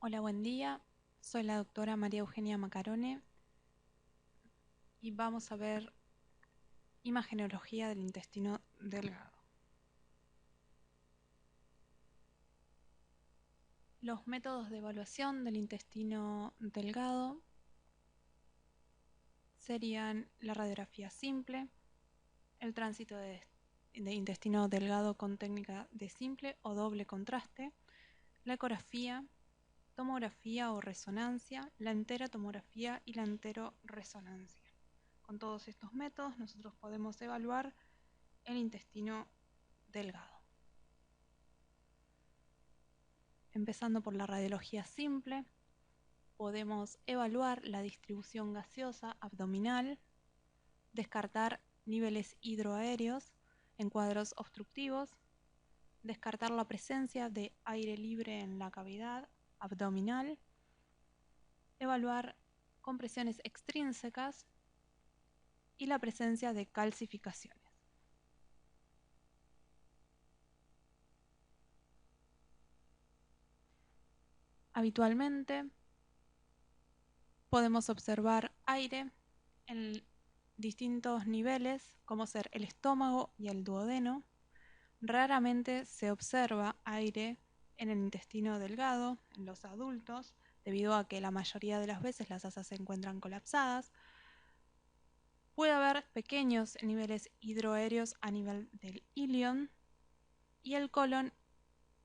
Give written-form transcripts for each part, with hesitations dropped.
Hola, buen día. Soy la doctora María Eugenia Macarone y vamos a ver imagenología del intestino delgado. Los métodos de evaluación del intestino delgado serían la radiografía simple, el tránsito de intestino delgado con técnica de simple o doble contraste, la ecografía, tomografía o resonancia, la enterotomografía y la enteroresonancia. Con todos estos métodos nosotros podemos evaluar el intestino delgado. Empezando por la radiología simple, podemos evaluar la distribución gaseosa abdominal, descartar niveles hidroaéreos en cuadros obstructivos, descartar la presencia de aire libre en la cavidad abdominal, evaluar compresiones extrínsecas y la presencia de calcificaciones. Habitualmente podemos observar aire en distintos niveles, como ser el estómago y el duodeno. Raramente se observa aire en el intestino delgado en los adultos, debido a que la mayoría de las veces las asas se encuentran colapsadas. Puede haber pequeños niveles hidroaéreos a nivel del ilion y el colon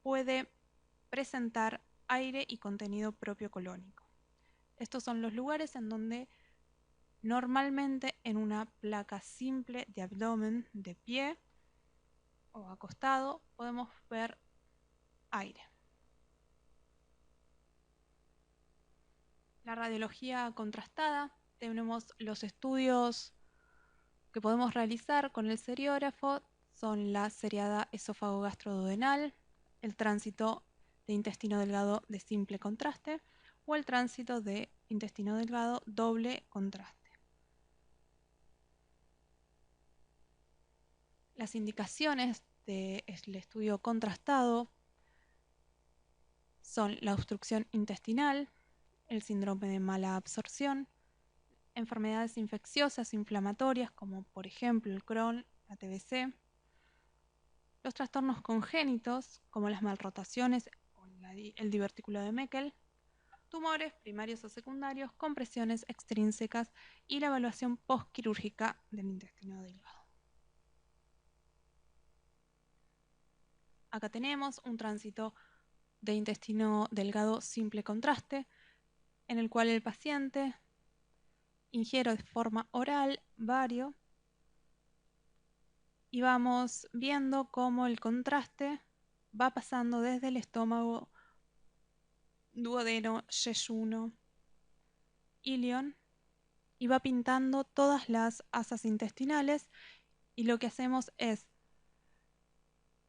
puede presentar aire y contenido propio colónico. Estos son los lugares en donde normalmente en una placa simple de abdomen de pie o acostado podemos ver aire. La radiología contrastada, tenemos los estudios que podemos realizar con el seriógrafo, son la seriada esófago-gastroduodenal, el tránsito de intestino delgado de simple contraste o el tránsito de intestino delgado doble contraste. Las indicaciones del estudio contrastado son la obstrucción intestinal, el síndrome de mala absorción, enfermedades infecciosas inflamatorias como por ejemplo el Crohn, la TBC, los trastornos congénitos como las malrotaciones o el divertículo de Meckel, tumores primarios o secundarios, compresiones extrínsecas y la evaluación postquirúrgica del intestino delgado. Acá tenemos un tránsito de intestino delgado simple contraste, en el cual el paciente ingiere de forma oral bario y vamos viendo cómo el contraste va pasando desde el estómago, duodeno, yeyuno, ilion y va pintando todas las asas intestinales, y lo que hacemos es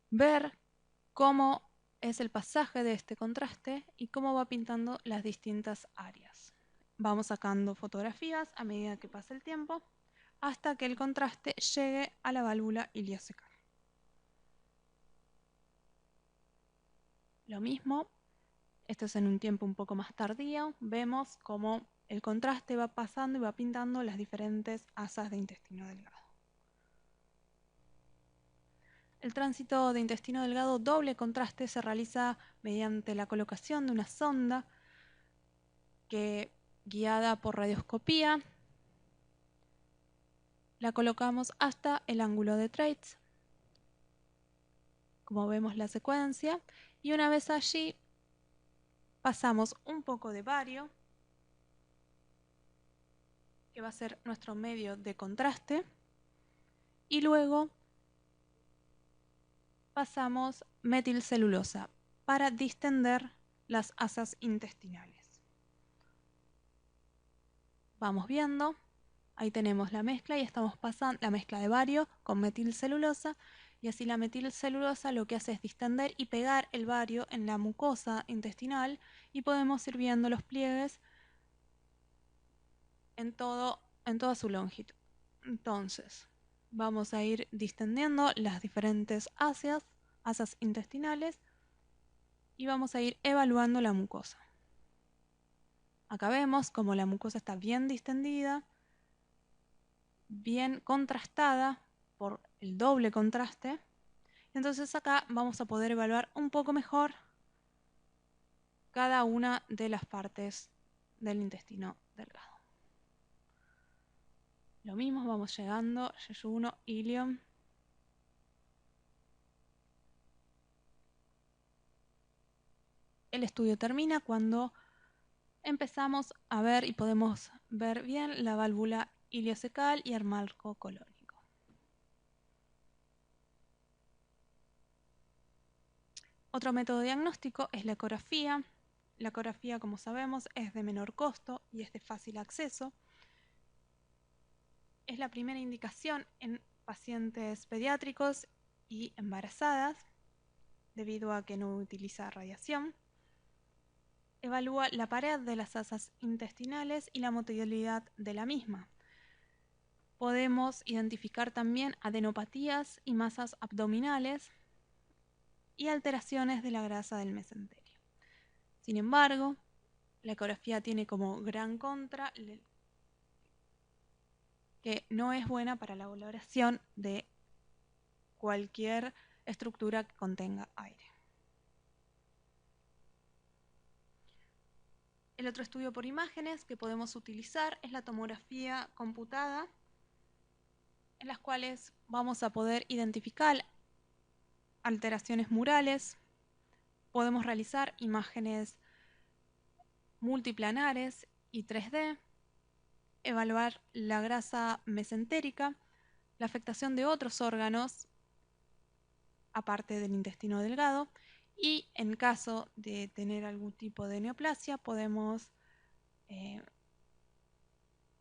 ver cómo es el pasaje de este contraste y cómo va pintando las distintas áreas. Vamos sacando fotografías a medida que pasa el tiempo hasta que el contraste llegue a la válvula iliocecal. Lo mismo, esto es en un tiempo un poco más tardío, vemos cómo el contraste va pasando y va pintando las diferentes asas de intestino delgado. El tránsito de intestino delgado doble contraste se realiza mediante la colocación de una sonda que, guiada por radioscopía, la colocamos hasta el ángulo de Treitz, como vemos la secuencia, y una vez allí pasamos un poco de bario, que va a ser nuestro medio de contraste, y luego pasamos metilcelulosa para distender las asas intestinales. Vamos viendo, ahí tenemos la mezcla y estamos pasando la mezcla de bario con metilcelulosa, y así la metilcelulosa lo que hace es distender y pegar el bario en la mucosa intestinal y podemos ir viendo los pliegues en toda su longitud. Entonces, vamos a ir distendiendo las diferentes asas intestinales y vamos a ir evaluando la mucosa. Acá vemos como la mucosa está bien distendida, bien contrastada por el doble contraste. Entonces acá vamos a poder evaluar un poco mejor cada una de las partes del intestino delgado. Lo mismo, vamos llegando, yeyuno, ilion. El estudio termina cuando empezamos a ver y podemos ver bien la válvula iliocecal y el marco colónico. Otro método diagnóstico es la ecografía. La ecografía, como sabemos, es de menor costo y es de fácil acceso. Es la primera indicación en pacientes pediátricos y embarazadas, debido a que no utiliza radiación. Evalúa la pared de las asas intestinales y la motilidad de la misma. Podemos identificar también adenopatías y masas abdominales y alteraciones de la grasa del mesenterio. Sin embargo, la ecografía tiene como gran contra que no es buena para la valoración de cualquier estructura que contenga aire. El otro estudio por imágenes que podemos utilizar es la tomografía computada, en las cuales vamos a poder identificar alteraciones murales. Podemos realizar imágenes multiplanares y 3D, evaluar la grasa mesentérica, la afectación de otros órganos aparte del intestino delgado, y en caso de tener algún tipo de neoplasia podemos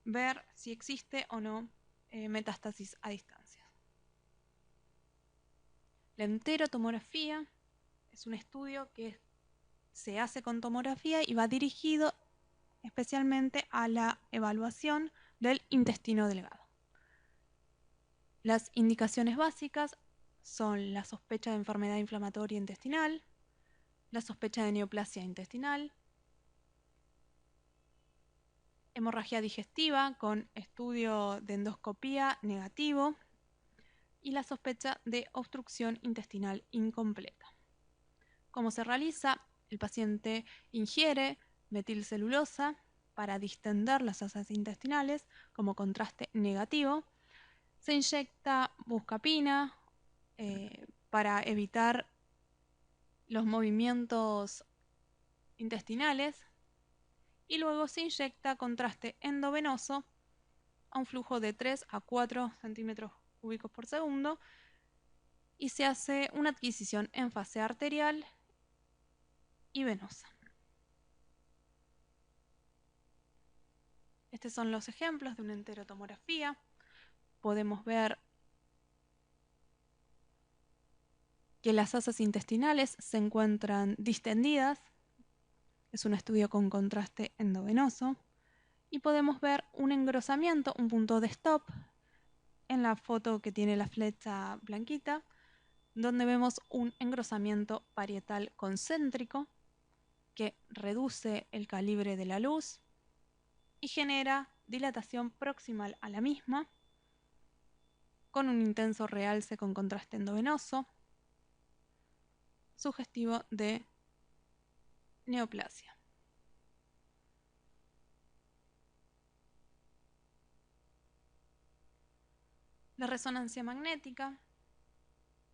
ver si existe o no metástasis a distancia. La enterotomografía es un estudio que se hace con tomografía y va dirigido especialmente a la evaluación del intestino delgado. Las indicaciones básicas son la sospecha de enfermedad inflamatoria intestinal, la sospecha de neoplasia intestinal, hemorragia digestiva con estudio de endoscopía negativo y la sospecha de obstrucción intestinal incompleta. ¿Cómo se realiza? El paciente ingiere metilcelulosa para distender las asas intestinales como contraste negativo. Se inyecta buscapina para evitar los movimientos intestinales y luego se inyecta contraste endovenoso a un flujo de 3 a 4 centímetros cúbicos por segundo y se hace una adquisición en fase arterial y venosa. Estos son los ejemplos de una enterotomografía. Podemos ver que las asas intestinales se encuentran distendidas. Es un estudio con contraste endovenoso. Y podemos ver un engrosamiento, un punto de stop, en la foto que tiene la flecha blanquita, donde vemos un engrosamiento parietal concéntrico que reduce el calibre de la luz y genera dilatación proximal a la misma, con un intenso realce con contraste endovenoso, sugestivo de neoplasia. La resonancia magnética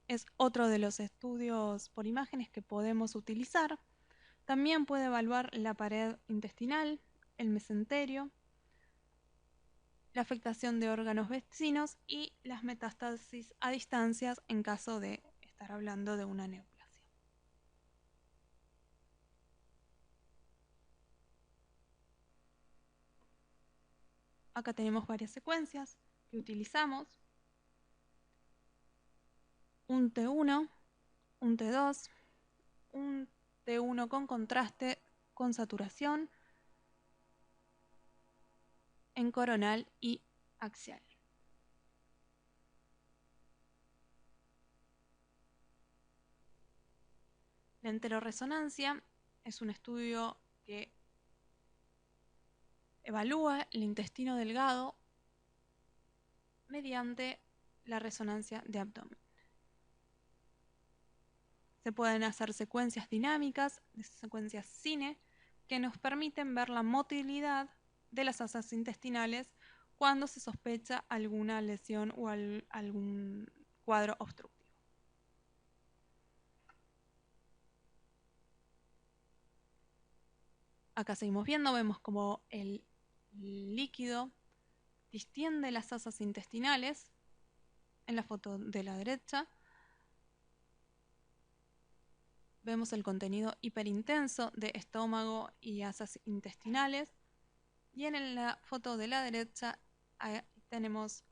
es otro de los estudios por imágenes que podemos utilizar. También puede evaluar la pared intestinal, el mesenterio, la afectación de órganos vecinos y las metástasis a distancias en caso de estar hablando de una neoplasia. Acá tenemos varias secuencias que utilizamos. Un T1, un T2, un T1 con contraste con saturación en coronal y axial. La enteroresonancia es un estudio que evalúa el intestino delgado mediante la resonancia de abdomen. Se pueden hacer secuencias dinámicas, secuencias cine, que nos permiten ver la motilidad de las asas intestinales cuando se sospecha alguna lesión o algún cuadro obstructivo. Acá seguimos viendo, vemos como el líquido distiende las asas intestinales en la foto de la derecha. Vemos el contenido hiperintenso de estómago y asas intestinales. Y en la foto de la derecha tenemos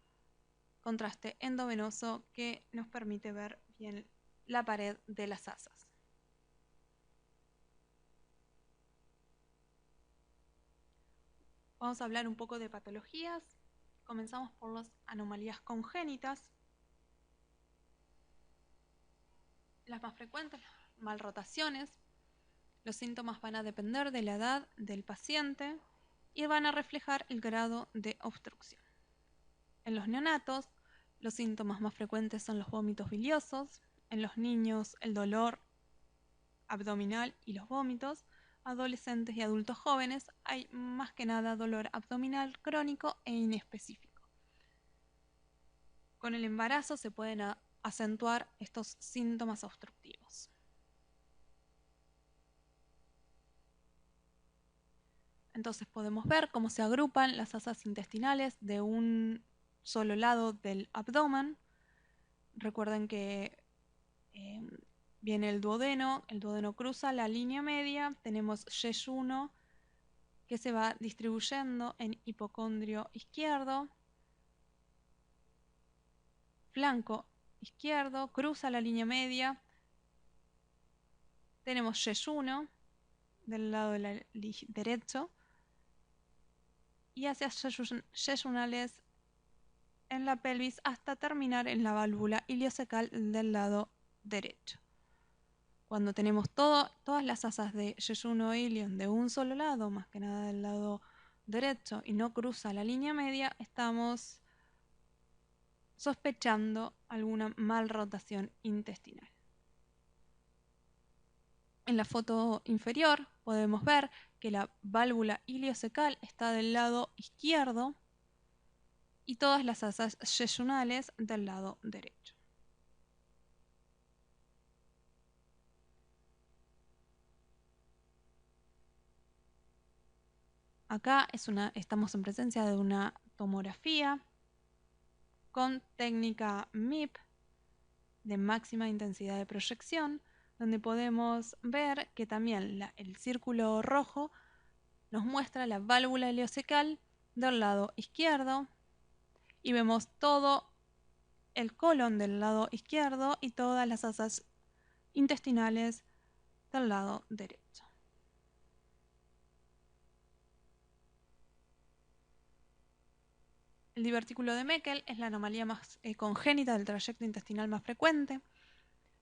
contraste endovenoso que nos permite ver bien la pared de las asas. Vamos a hablar un poco de patologías. Comenzamos por las anomalías congénitas. Las más frecuentes, malrotaciones. Los síntomas van a depender de la edad del paciente y van a reflejar el grado de obstrucción. En los neonatos, los síntomas más frecuentes son los vómitos biliosos. En los niños, el dolor abdominal y los vómitos. Adolescentes y adultos jóvenes, hay más que nada dolor abdominal crónico e inespecífico. Con el embarazo se pueden acentuar estos síntomas obstructivos. Entonces podemos ver cómo se agrupan las asas intestinales de un solo lado del abdomen. Recuerden que viene el duodeno cruza la línea media, tenemos yeyuno que se va distribuyendo en hipocondrio izquierdo, flanco izquierdo, cruza la línea media, tenemos yeyuno del lado derecho y hacia yeyunales en la pelvis hasta terminar en la válvula iliocecal del lado derecho. Cuando tenemos todas las asas de yeyuno e ilion de un solo lado, más que nada del lado derecho, y no cruza la línea media, estamos sospechando alguna malrotación intestinal. En la foto inferior podemos ver que la válvula iliocecal está del lado izquierdo y todas las asas yeyunales del lado derecho. Acá estamos en presencia de una tomografía con técnica MIP de máxima intensidad de proyección, donde podemos ver que también el círculo rojo nos muestra la válvula iliocecal del lado izquierdo y vemos todo el colon del lado izquierdo y todas las asas intestinales del lado derecho. El divertículo de Meckel es la anomalía más congénita del trayecto intestinal más frecuente.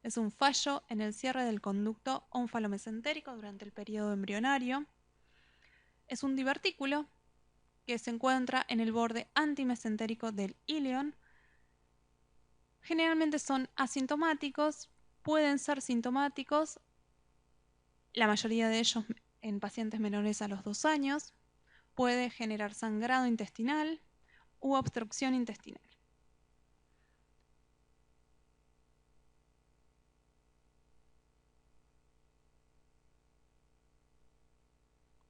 Es un fallo en el cierre del conducto ónfalo-mesentérico durante el periodo embrionario. Es un divertículo que se encuentra en el borde antimesentérico del ilion. Generalmente son asintomáticos, pueden ser sintomáticos, la mayoría de ellos en pacientes menores a los 2 años. Puede generar sangrado intestinal u obstrucción intestinal.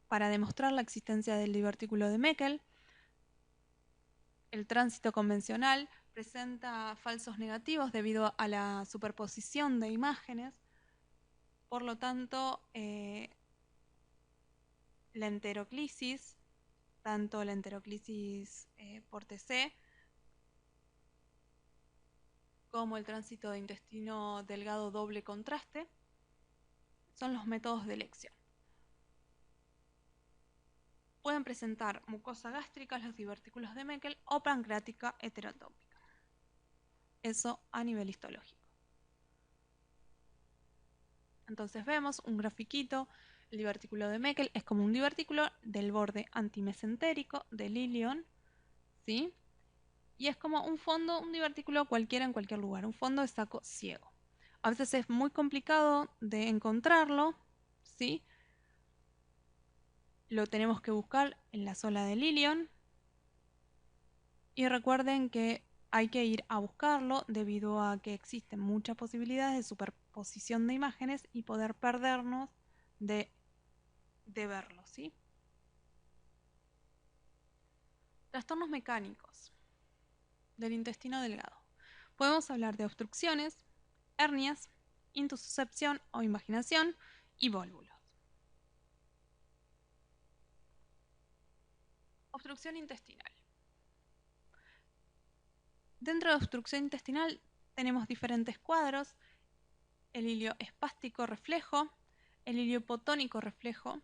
Para demostrar la existencia del divertículo de Meckel, el tránsito convencional presenta falsos negativos debido a la superposición de imágenes. Por lo tanto, la enteroclisis, tanto la enteroclisis por TC como el tránsito de intestino delgado doble contraste, son los métodos de elección. Pueden presentar mucosa gástrica, los divertículos de Meckel, o pancreática heterotópica. Eso a nivel histológico. Entonces vemos un grafiquito El divertículo de Meckel es como un divertículo del borde antimesentérico del ilion, ¿sí? Y es como un fondo, un divertículo cualquiera en cualquier lugar, un fondo de saco ciego. A veces es muy complicado de encontrarlo, ¿sí? Lo tenemos que buscar en la sola del ilion. Y recuerden que hay que ir a buscarlo debido a que existen muchas posibilidades de superposición de imágenes y poder perdernos de verlo, ¿sí? Trastornos mecánicos del intestino delgado. Podemos hablar de obstrucciones, hernias, intususcepción o imaginación y vólvulos. Obstrucción intestinal. Dentro de obstrucción intestinal tenemos diferentes cuadros: el hilio espástico reflejo, el hilio hipotónico reflejo,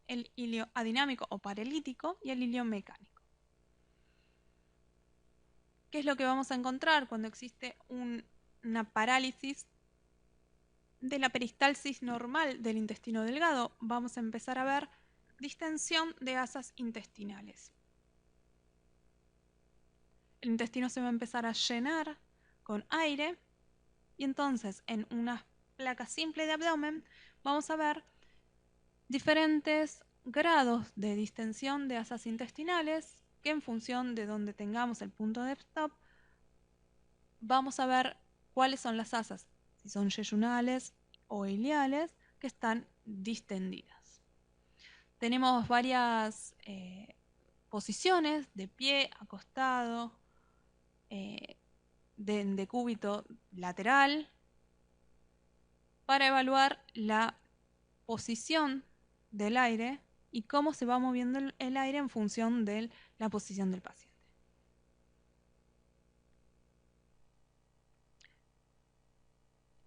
el hilio adinámico o paralítico y el hilio mecánico. ¿Qué es lo que vamos a encontrar cuando existe una parálisis de la peristalsis normal del intestino delgado? Vamos a empezar a ver distensión de asas intestinales. El intestino se va a empezar a llenar con aire y entonces en una placa simple de abdomen vamos a ver diferentes grados de distensión de asas intestinales que en función de donde tengamos el punto de stop vamos a ver cuáles son las asas, si son yeyunales o iliales, que están distendidas. Tenemos varias posiciones: de pie, acostado, de decúbito lateral, para evaluar la posición del aire y cómo se va moviendo el aire en función de la posición del paciente.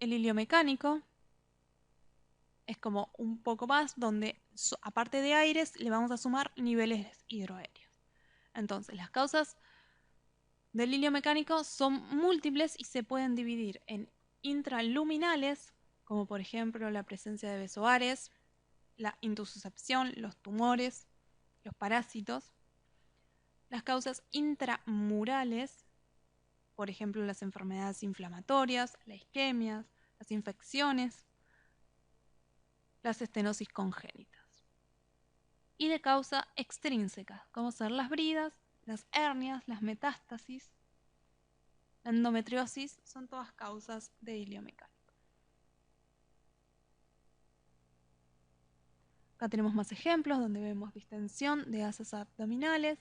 El hilio mecánico es como un poco más donde, aparte de aires, le vamos a sumar niveles hidroaéreos. Entonces, las causas del hilio mecánico son múltiples y se pueden dividir en intraluminales, como por ejemplo la presencia de besoares, la intususcepción, los tumores, los parásitos. Las causas intramurales, por ejemplo las enfermedades inflamatorias, la isquemia, las infecciones, las estenosis congénitas. Y de causa extrínseca, como ser las bridas, las hernias, las metástasis, la endometriosis, son todas causas de hilio mecánico. Acá tenemos más ejemplos donde vemos distensión de asas abdominales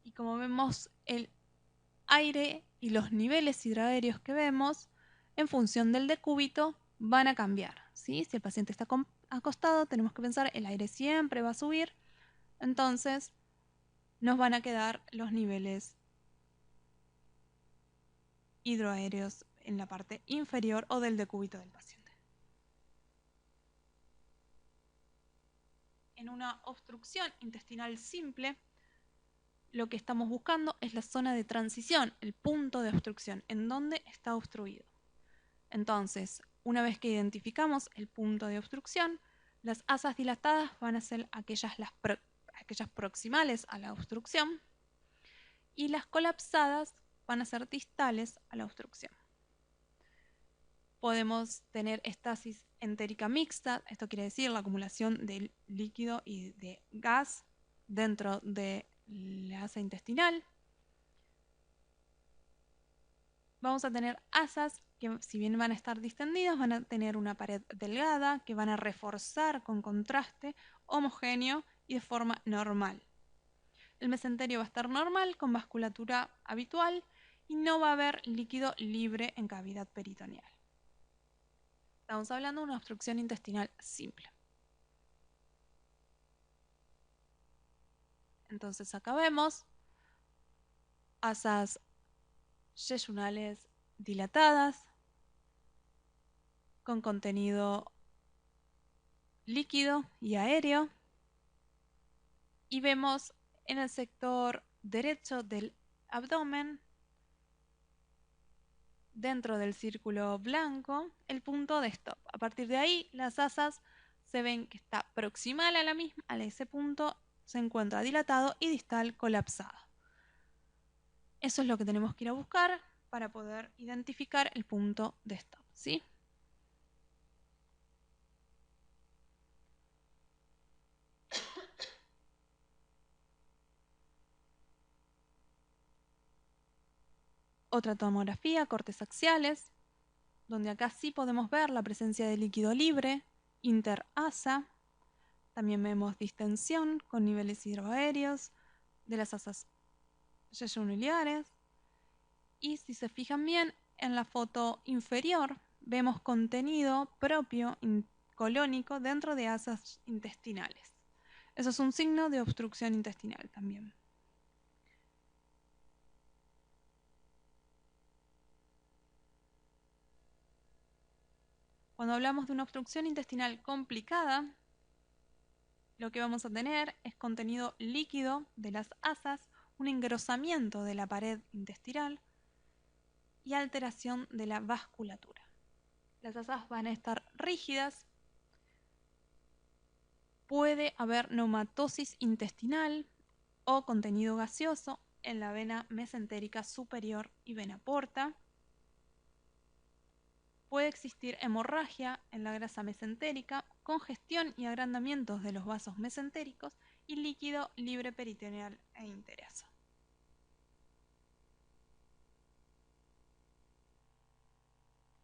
y como vemos el aire y los niveles hidroaéreos que vemos en función del decúbito van a cambiar, ¿sí? Si el paciente está acostado, tenemos que pensar el aire siempre va a subir, entonces nos van a quedar los niveles hidroaéreos en la parte inferior o del decúbito del paciente. En una obstrucción intestinal simple, lo que estamos buscando es la zona de transición, el punto de obstrucción, en donde está obstruido. Entonces, una vez que identificamos el punto de obstrucción, las asas dilatadas van a ser aquellas proximales a la obstrucción y las colapsadas van a ser distales a la obstrucción. Podemos tener estasis entérica mixta, esto quiere decir la acumulación de líquido y de gas dentro de la asa intestinal. Vamos a tener asas que, si bien van a estar distendidas, van a tener una pared delgada que van a reforzar con contraste homogéneo y de forma normal. El mesenterio va a estar normal, con vasculatura habitual, y no va a haber líquido libre en cavidad peritoneal. Estamos hablando de una obstrucción intestinal simple. Entonces acá vemos asas yeyunales dilatadas con contenido líquido y aéreo, y vemos en el sector derecho del abdomen, dentro del círculo blanco, el punto de stop. A partir de ahí las asas se ven que está proximal a la misma, a ese punto se encuentra dilatado y distal colapsado. Eso es lo que tenemos que ir a buscar para poder identificar el punto de stop, ¿sí? Otra tomografía, cortes axiales, donde acá sí podemos ver la presencia de líquido libre, interasa. También vemos distensión con niveles hidroaéreos de las asas yeyuniliares. Y si se fijan bien, en la foto inferior vemos contenido propio colónico dentro de asas intestinales. Eso es un signo de obstrucción intestinal también. Cuando hablamos de una obstrucción intestinal complicada, lo que vamos a tener es contenido líquido de las asas, un engrosamiento de la pared intestinal y alteración de la vasculatura. Las asas van a estar rígidas, puede haber neumatosis intestinal o contenido gaseoso en la vena mesentérica superior y vena porta. Puede existir hemorragia en la grasa mesentérica, congestión y agrandamientos de los vasos mesentéricos y líquido libre peritoneal e interasa.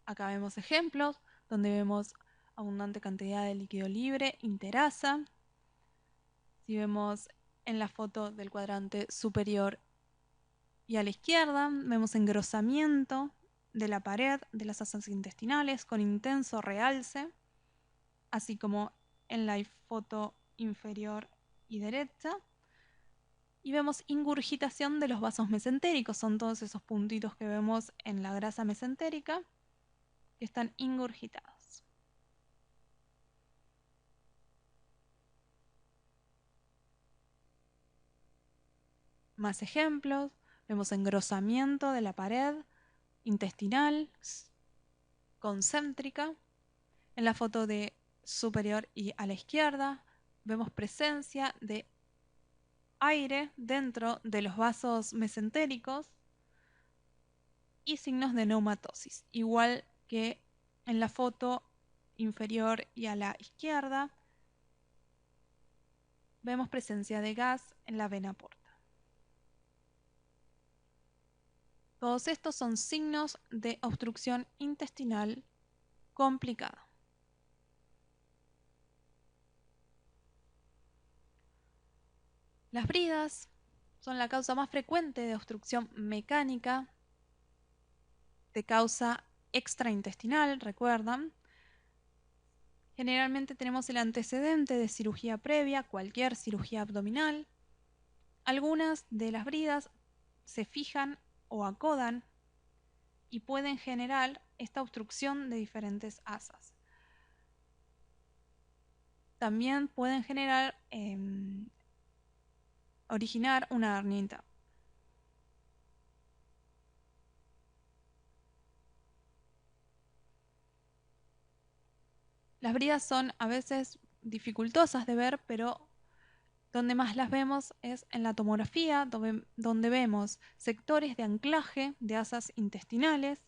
Acá vemos ejemplos donde vemos abundante cantidad de líquido libre, interasa. Si vemos en la foto del cuadrante superior y a la izquierda, vemos engrosamiento de la pared de las asas intestinales con intenso realce, así como en la foto inferior y derecha. Y vemos ingurgitación de los vasos mesentéricos, son todos esos puntitos que vemos en la grasa mesentérica que están ingurgitados. Más ejemplos, vemos engrosamiento de la pared intestinal concéntrica. En la foto de superior y a la izquierda vemos presencia de aire dentro de los vasos mesentéricos y signos de neumatosis, igual que en la foto inferior y a la izquierda vemos presencia de gas en la vena porta. Todos estos son signos de obstrucción intestinal complicada. Las bridas son la causa más frecuente de obstrucción mecánica de causa extraintestinal, recuerdan. Generalmente tenemos el antecedente de cirugía previa, cualquier cirugía abdominal. Algunas de las bridas se fijan o acodan y pueden generar esta obstrucción de diferentes asas. También pueden originar una hernia interna. Las bridas son a veces dificultosas de ver, pero donde más las vemos es en la tomografía, donde vemos sectores de anclaje de asas intestinales.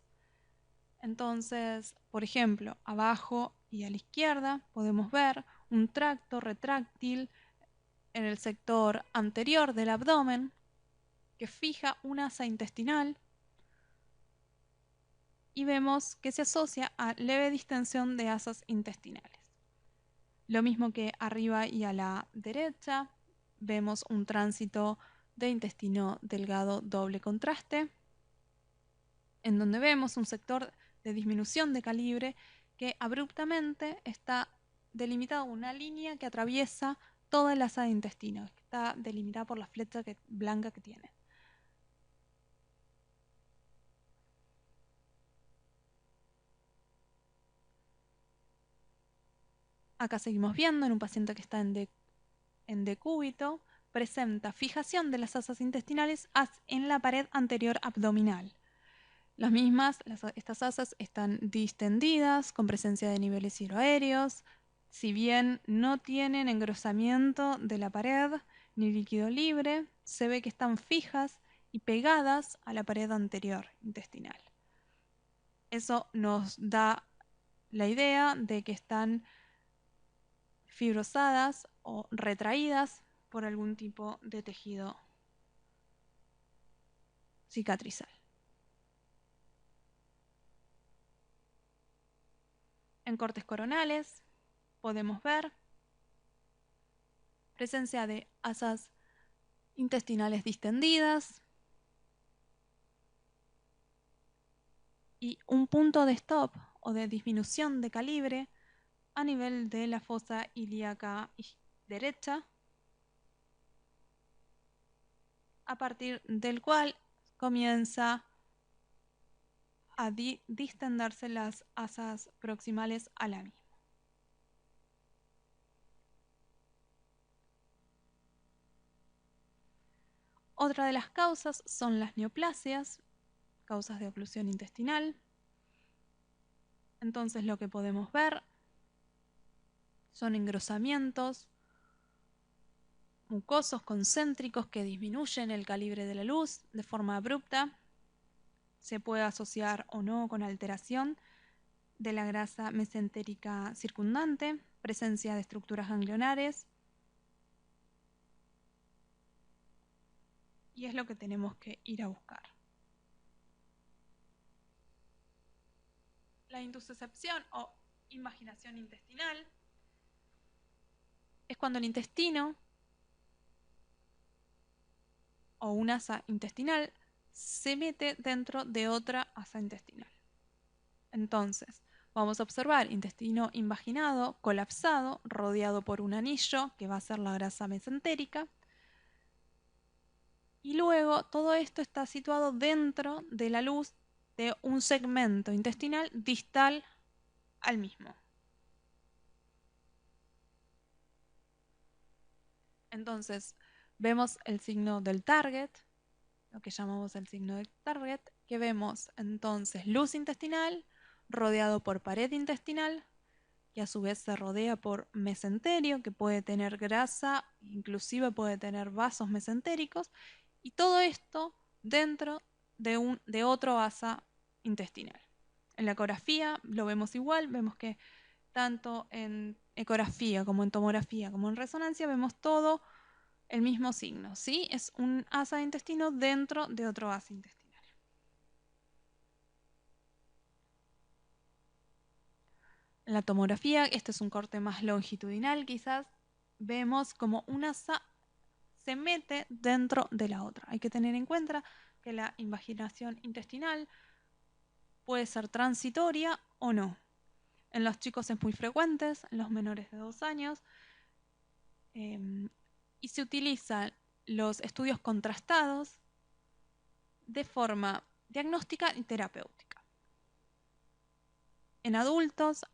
Entonces, por ejemplo, abajo y a la izquierda podemos ver un tracto retráctil en el sector anterior del abdomen que fija una asa intestinal y vemos que se asocia a leve distensión de asas intestinales. Lo mismo que arriba y a la derecha, vemos un tránsito de intestino delgado doble contraste, en donde vemos un sector de disminución de calibre que abruptamente está delimitado una línea que atraviesa toda el asa de intestino, que está delimitada por la flecha blanca que tiene. Acá seguimos viendo en un paciente que está en decúbito, presenta fijación de las asas intestinales en la pared anterior abdominal. Las mismas, estas asas están distendidas, con presencia de niveles hidroaéreos, Si bien no tienen engrosamiento de la pared ni líquido libre, se ve que están fijas y pegadas a la pared anterior intestinal. Eso nos da la idea de que están fibrosadas o retraídas por algún tipo de tejido cicatrizal. En cortes coronales podemos ver presencia de asas intestinales distendidas y un punto de stop o de disminución de calibre a nivel de la fosa ilíaca derecha, a partir del cual comienza a distenderse las asas proximales a la misma. Otra de las causas son las neoplasias, causas de oclusión intestinal. Entonces lo que podemos ver son engrosamientos mucosos concéntricos que disminuyen el calibre de la luz de forma abrupta. Se puede asociar o no con alteración de la grasa mesentérica circundante, presencia de estructuras ganglionares. Y es lo que tenemos que ir a buscar. La intussuscepción o invaginación intestinal es cuando el intestino o un asa intestinal se mete dentro de otra asa intestinal. Entonces, vamos a observar intestino invaginado, colapsado, rodeado por un anillo que va a ser la grasa mesentérica. Y luego todo esto está situado dentro de la luz de un segmento intestinal distal al mismo. Entonces, vemos el signo del target, lo que llamamos el signo del target, que vemos entonces luz intestinal rodeado por pared intestinal, que a su vez se rodea por mesenterio, que puede tener grasa, inclusive puede tener vasos mesentéricos, y todo esto dentro de otro asa intestinal. En la ecografía lo vemos igual, vemos que tanto en ecografía como en tomografía como en resonancia vemos todo el mismo signo, ¿sí? Es un asa de intestino dentro de otro asa intestinal. En la tomografía, este es un corte más longitudinal, quizás vemos como un asa se mete dentro de la otra. Hay que tener en cuenta que la invaginación intestinal puede ser transitoria o no. En los chicos es muy frecuente, en los menores de 2 años, y se utilizan los estudios contrastados de forma diagnóstica y terapéutica. En adultos,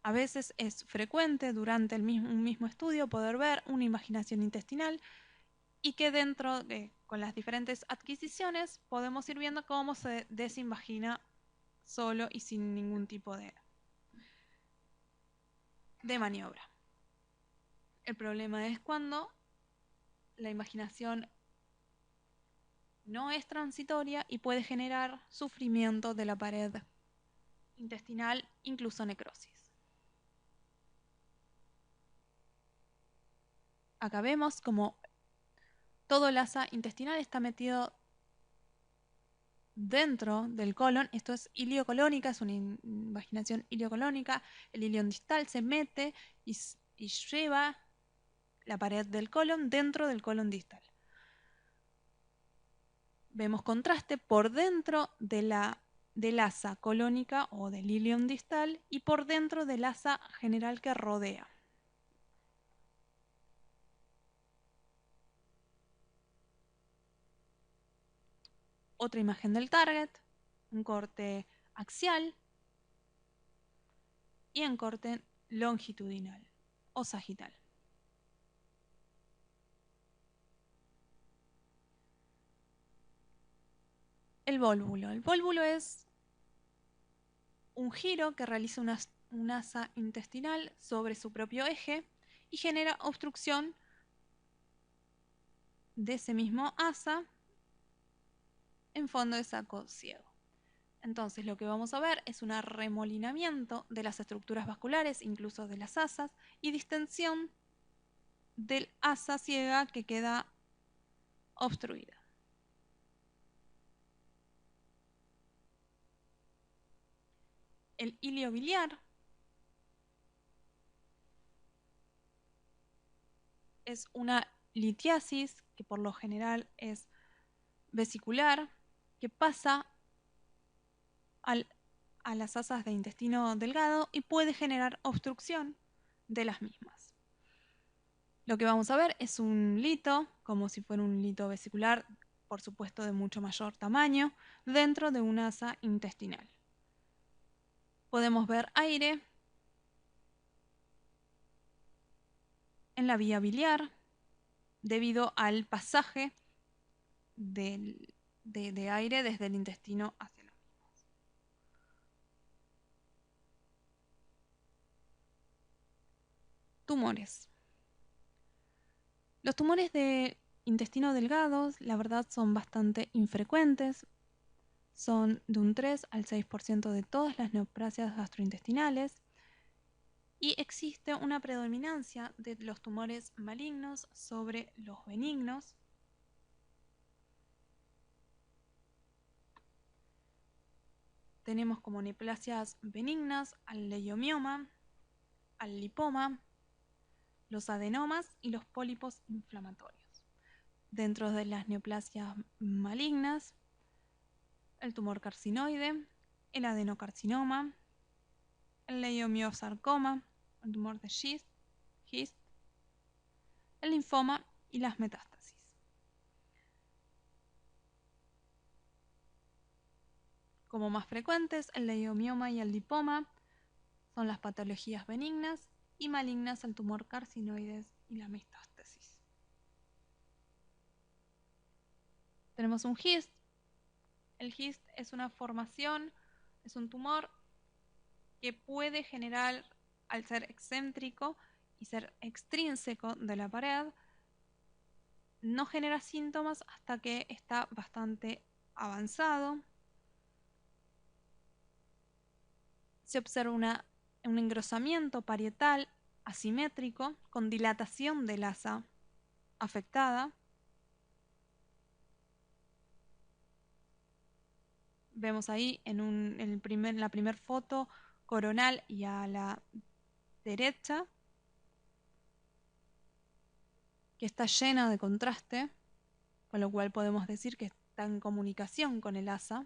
a veces es frecuente durante un mismo estudio poder ver una invaginación intestinal y que dentro con las diferentes adquisiciones podemos ir viendo cómo se desinvagina solo y sin ningún tipo de maniobra. El problema es cuando la invaginación no es transitoria y puede generar sufrimiento de la pared intestinal, incluso necrosis. Acá vemos como todo el asa intestinal está metido dentro del colon. Esto es iliocolónica, es una invaginación iliocolónica. El ilion distal se mete y lleva la pared del colon dentro del colon distal. Vemos contraste por dentro del asa colónica o del ilion distal y por dentro del asa general que rodea. Otra imagen del target, un corte axial y en corte longitudinal o sagital. El vólvulo. El vólvulo es un giro que realiza un asa intestinal sobre su propio eje y genera obstrucción de ese mismo asa en fondo de saco ciego. Entonces lo que vamos a ver es un arremolinamiento de las estructuras vasculares, incluso de las asas, y distensión del asa ciega que queda obstruida. El hilio biliar es una litiasis que por lo general es vesicular, que pasa a las asas de intestino delgado y puede generar obstrucción de las mismas. Lo que vamos a ver es un lito, como si fuera un lito vesicular, por supuesto de mucho mayor tamaño, dentro de una asa intestinal. Podemos ver aire en la vía biliar debido al pasaje de aire desde el intestino hacia los mismos. Tumores. Los tumores de intestino delgado, la verdad, son bastante infrecuentes. Son de un 3 al 6% de todas las neoplasias gastrointestinales. Y existe una predominancia de los tumores malignos sobre los benignos. Tenemos como neoplasias benignas al leiomioma, al lipoma, los adenomas y los pólipos inflamatorios. Dentro de las neoplasias malignas, el tumor carcinoide, el adenocarcinoma, el leiomiosarcoma, el tumor de Hist, el linfoma y las metástasis. Como más frecuentes, el leiomioma y el lipoma son las patologías benignas y malignas el tumor carcinoides y la metástasis. Tenemos un Hist. El Hist es una formación, es un tumor que puede generar, al ser excéntrico y ser extrínseco de la pared, no genera síntomas hasta que está bastante avanzado. Se observa un engrosamiento parietal asimétrico con dilatación del asa afectada. Vemos ahí en la primera foto coronal y a la derecha que está llena de contraste, con lo cual podemos decir que está en comunicación con el asa.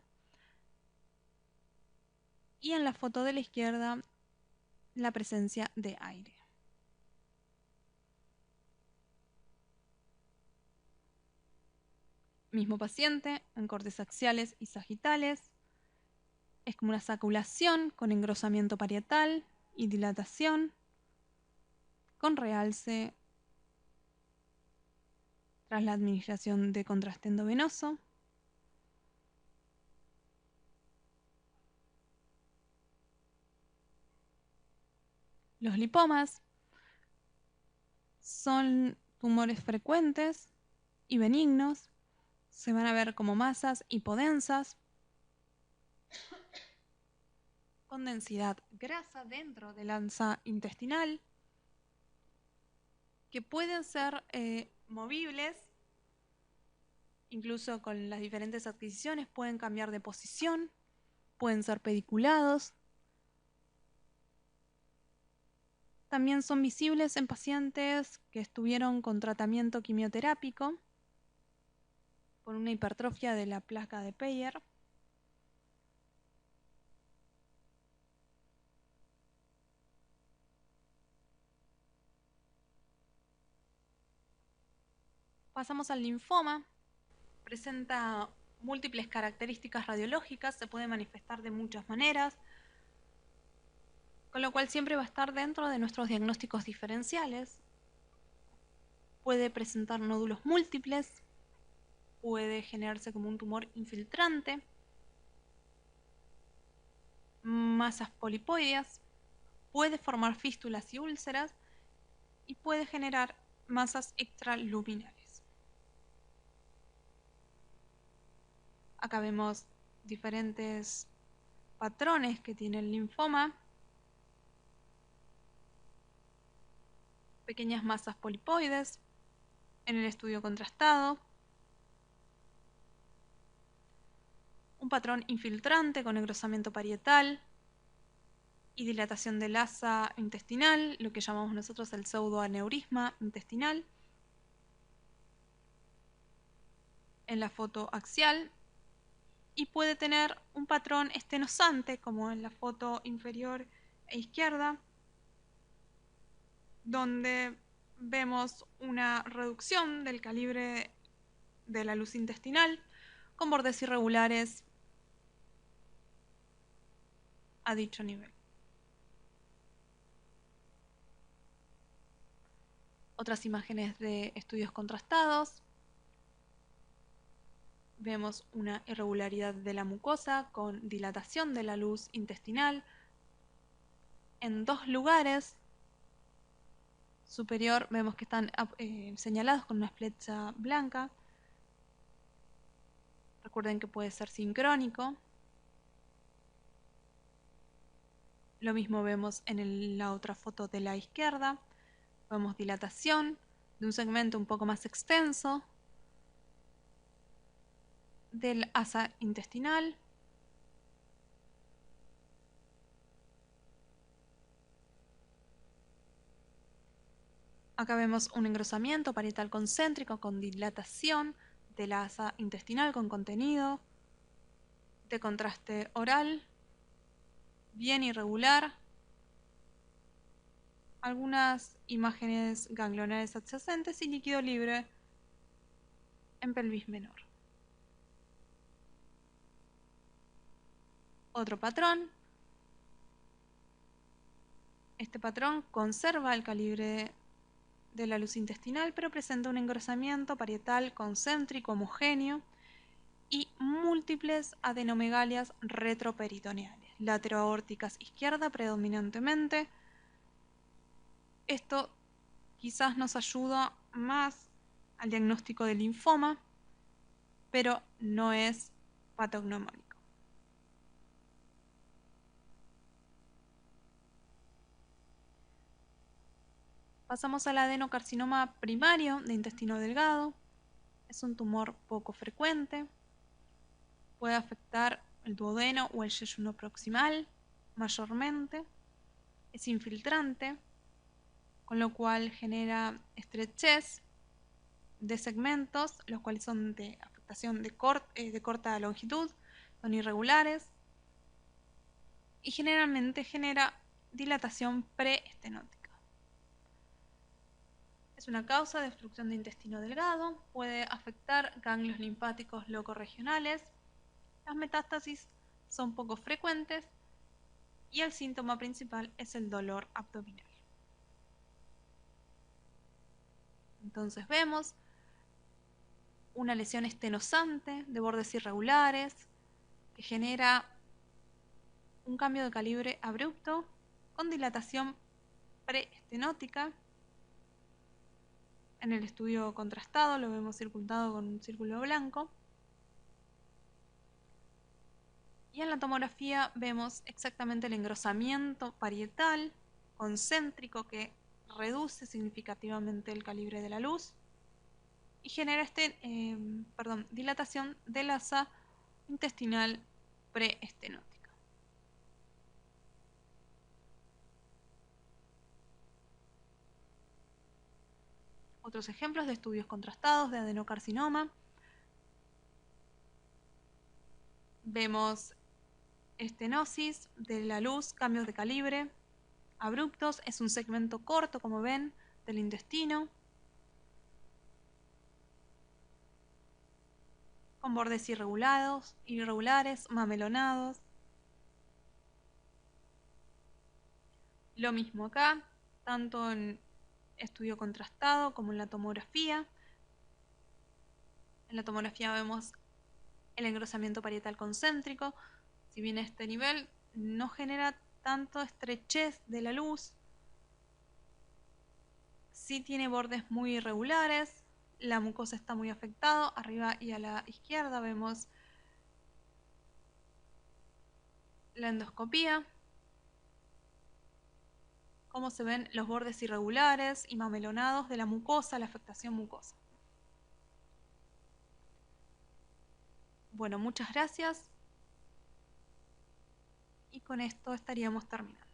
Y en la foto de la izquierda, la presencia de aire. Mismo paciente, en cortes axiales y sagitales. Es como una saculación con engrosamiento parietal y dilatación, con realce tras la administración de contraste endovenoso. Los lipomas son tumores frecuentes y benignos. Se van a ver como masas hipodensas con densidad grasa dentro del asa intestinal que pueden ser movibles, incluso con las diferentes adquisiciones pueden cambiar de posición, pueden ser pediculados. También son visibles en pacientes que estuvieron con tratamiento quimioterápico por una hipertrofia de la placa de Peyer. Pasamos al linfoma. Presenta múltiples características radiológicas, se puede manifestar de muchas maneras, con lo cual siempre va a estar dentro de nuestros diagnósticos diferenciales. Puede presentar nódulos múltiples, puede generarse como un tumor infiltrante, masas polipoideas, puede formar fístulas y úlceras y puede generar masas extraluminales. Acá vemos diferentes patrones que tiene el linfoma. Pequeñas masas polipoides en el estudio contrastado. Un patrón infiltrante con engrosamiento parietal y dilatación del asa intestinal, lo que llamamos nosotros el pseudoaneurisma intestinal. En la foto axial. Y puede tener un patrón estenosante, como en la foto inferior e izquierda, donde vemos una reducción del calibre de la luz intestinal con bordes irregulares a dicho nivel. Otras imágenes de estudios contrastados. Vemos una irregularidad de la mucosa con dilatación de la luz intestinal en dos lugares. Superior vemos que están señalados con una flecha blanca. Recuerden que puede ser sincrónico. Lo mismo vemos en la otra foto de la izquierda. Vemos dilatación de un segmento un poco más extenso del asa intestinal. Acá vemos un engrosamiento parietal concéntrico con dilatación de la asa intestinal con contenido de contraste oral, bien irregular. Algunas imágenes ganglionares adyacentes y líquido libre en pelvis menor. Otro patrón. Este patrón conserva el calibre de la luz intestinal, pero presenta un engrosamiento parietal concéntrico homogéneo y múltiples adenomegalias retroperitoneales, lateroaórticas izquierda predominantemente. Esto quizás nos ayuda más al diagnóstico del linfoma, pero no es patognomónico. Pasamos al adenocarcinoma primario de intestino delgado. Es un tumor poco frecuente. Puede afectar el duodeno o el yeyuno proximal mayormente. Es infiltrante, con lo cual genera estrechez de segmentos, los cuales son de afectación de corta longitud, son irregulares y generalmente genera dilatación preestenótica. Es una causa de obstrucción de intestino delgado, puede afectar ganglios linfáticos locorregionales. Las metástasis son poco frecuentes y el síntoma principal es el dolor abdominal. Entonces vemos una lesión estenosante de bordes irregulares que genera un cambio de calibre abrupto con dilatación preestenótica. En el estudio contrastado lo vemos circundado con un círculo blanco. Y en la tomografía vemos exactamente el engrosamiento parietal concéntrico que reduce significativamente el calibre de la luz y genera dilatación del asa intestinal preestenótica. Otros ejemplos de estudios contrastados de adenocarcinoma. Vemos estenosis de la luz, cambios de calibre abruptos. Es un segmento corto, como ven, del intestino, con bordes irregulares, mamelonados. Lo mismo acá, tanto en estudio contrastado como en la tomografía. En la tomografía vemos el engrosamiento parietal concéntrico. Si bien este nivel no genera tanto estrechez de la luz. Sí tiene bordes muy irregulares, la mucosa está muy afectada. Arriba y a la izquierda vemos la endoscopía, cómo se ven los bordes irregulares y mamelonados de la mucosa, la afectación mucosa. Bueno, muchas gracias y con esto estaríamos terminando.